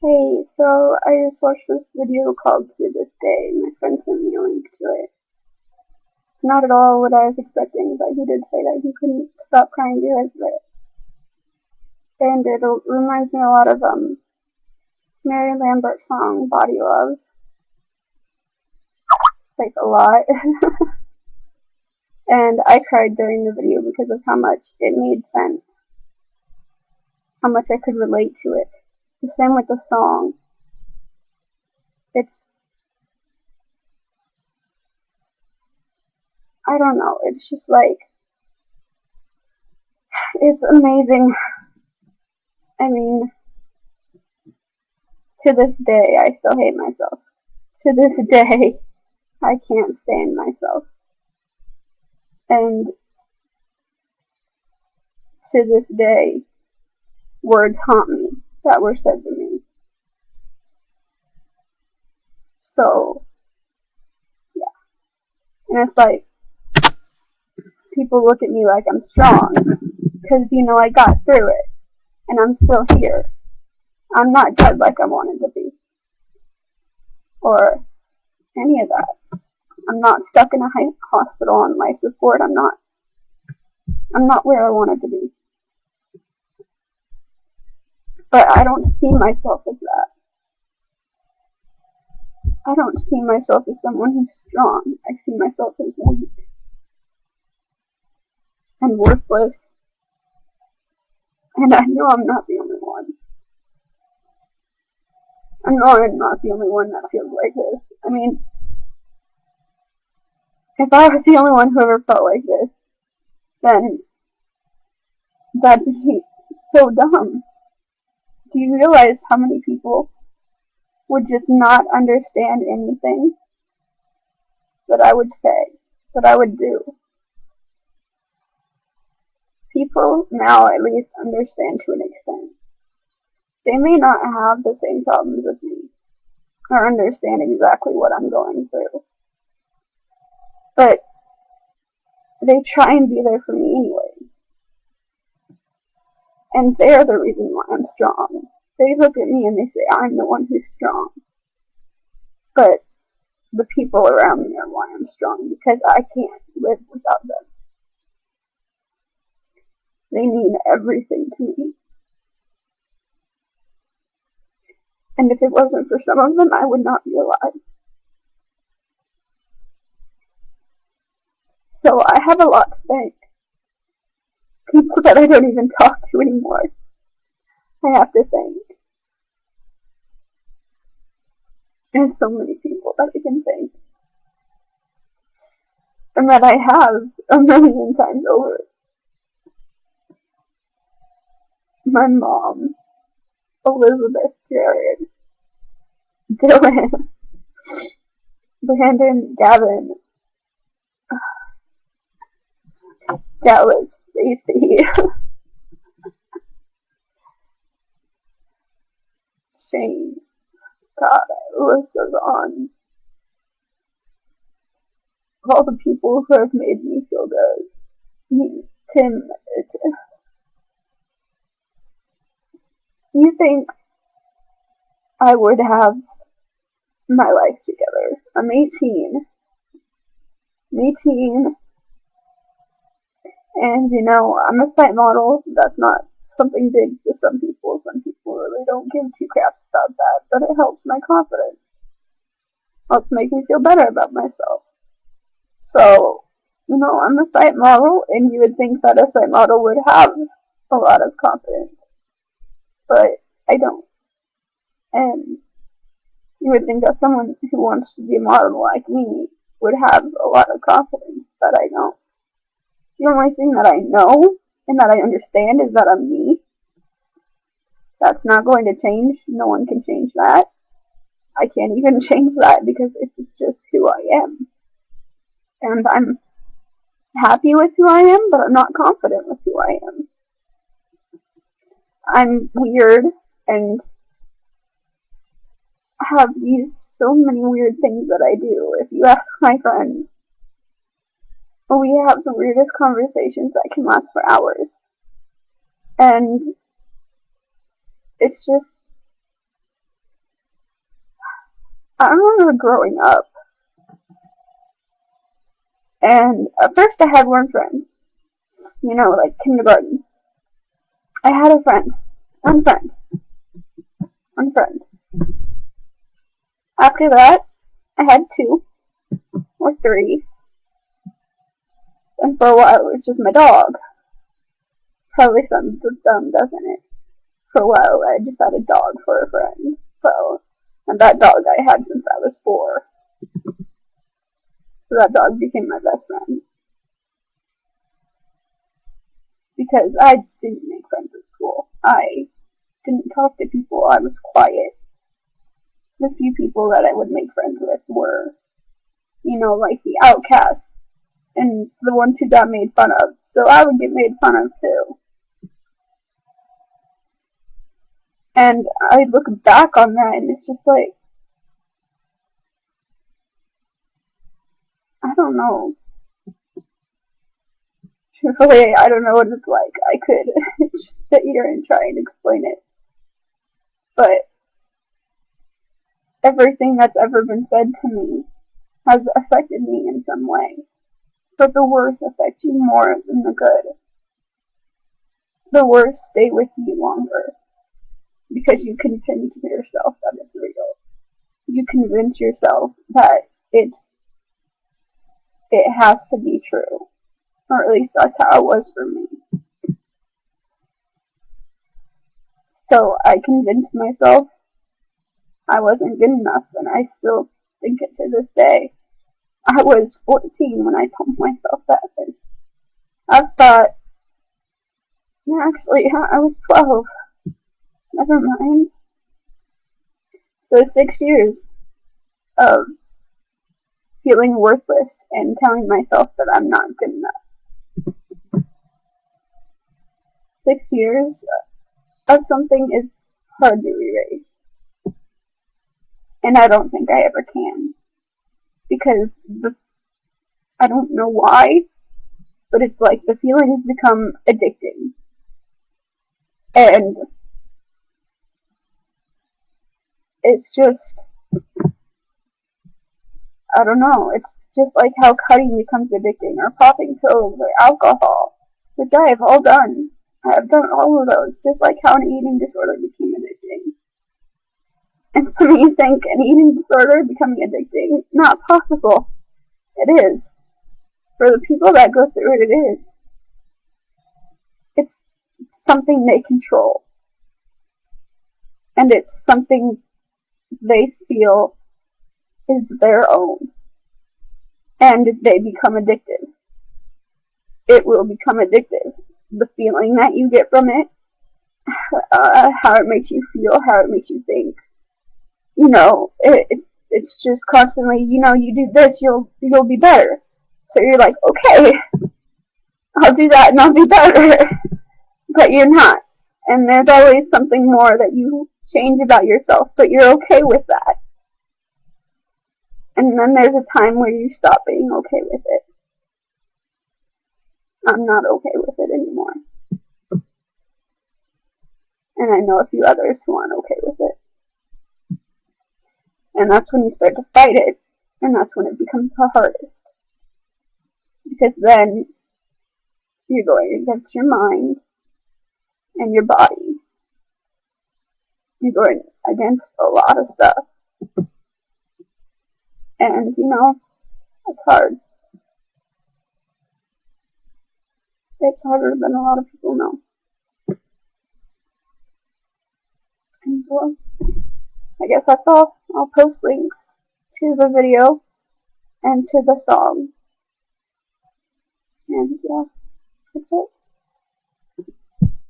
Hey, so I just watched this video called To This Day. My friend sent me a link to it. Not at all what I was expecting, but he did say that he couldn't stop crying because of it. And it reminds me a lot of Mary Lambert's song Bodylove, like a lot. And I cried during the video because of how much it made sense, how much I could relate to it. The same with the song. It's I don't know, it's just like it's amazing. I mean, to this day I still hate myself. To this day I can't stand myself. And to this day, words haunt me that were said to me. So, yeah. And it's like, people look at me like I'm strong. Because, I got through it. And I'm still here. I'm not dead like I wanted to be. Or any of that. I'm not stuck in a hospital on life support. I'm not where I wanted to be. But I don't see myself as that. I don't see myself as someone who's strong. I see myself as weak and worthless. And I know I'm not the only one. I know I'm not the only one that feels like this. I mean, if I was the only one who ever felt like this, then that'd be so dumb. Do you realize how many people would just not understand anything that I would say, that I would do? People now at least understand to an extent. They may not have the same problems as me or understand exactly what I'm going through, but they try and be there for me anyway. And they're the reason why I'm strong. They look at me and they say I'm the one who's strong. But the people around me are why I'm strong, because I can't live without them. They mean everything to me. And if it wasn't for some of them, I would not be alive. So I have a lot to thank. People that I don't even talk to anymore, I have to thank. There's so many people that I can thank. And that I have a million times over. My mom, Elizabeth, Jared, Dylan, Brandon, Gavin, Dallas, Stacy, Shane. God, the list goes on. Of all the people who have made me feel good. Tim, you think I would have my life together? I'm 18. I'm 18. And, I'm a site model. That's not something big to some people. Some people really don't give two craps about that. But it helps my confidence. Helps make me feel better about myself. So, I'm a site model, and you would think that a site model would have a lot of confidence. But I don't. And you would think that someone who wants to be a model like me would have a lot of confidence, but I don't. The only thing that I know and that I understand is that I'm me. That's not going to change. No one can change that. I can't even change that because it's just who I am. And I'm happy with who I am, but I'm not confident with who I am. I'm weird and have these so many weird things that I do. If you ask my friends, we have the weirdest conversations that can last for hours. And it's just, I remember growing up, and at first I had one friend, like kindergarten. I had a friend, one friend, one friend. After that, I had two or three, and for a while it was just my dog. Probably sounds dumb, doesn't it? For a while I just had a dog for a friend. So, and that dog I had since I was 4. So that dog became my best friend. Because I didn't make friends at school. I didn't talk to people. I was quiet. The few people that I would make friends with were, like the outcasts and the ones who got made fun of. So I would get made fun of too. And I look back on that and it's just like, I don't know. Truthfully, I don't know what it's like. I could sit here and try and explain it. But everything that's ever been said to me has affected me in some way. But the worst affects you more than the good. The worst stay with you longer. Because you convince yourself that it's real. You convince yourself that it has to be true. Or at least that's how it was for me. So I convinced myself I wasn't good enough, and I still think it to this day. I was 14 when I told myself that, and I thought, actually, I was 12. Never mind. So 6 years of feeling worthless and telling myself that I'm not good enough. 6 years of something is hard to erase. And I don't think I ever can. Because I don't know why, but it's like the feelings become addicting. And it's just, I don't know, it's just like how cutting becomes addicting, or popping pills, or alcohol, which I have all done. I have done all of those, just like how an eating disorder became addicting. And some of you think an eating disorder becoming addicting? Not possible. It is. For the people that go through it, it is. It's something they control. And it's something they feel is their own. And they become addicted. It will become addictive. The feeling that you get from it, how it makes you feel, how it makes you think. It's just constantly, you do this, you'll be better. So you're like, okay, I'll do that and I'll be better. But you're not. And there's always something more that you change about yourself, but you're okay with that. And then there's a time where you stop being okay with it. I'm not okay with it anymore. And I know a few others who aren't okay with it. And that's when you start to fight it, and that's when it becomes the hardest. Because then you're going against your mind and your body. You're going against a lot of stuff. And, it's hard. It's harder than a lot of people know. And so, I guess that's all. I'll post links to the video and to the song. And yeah, that's it.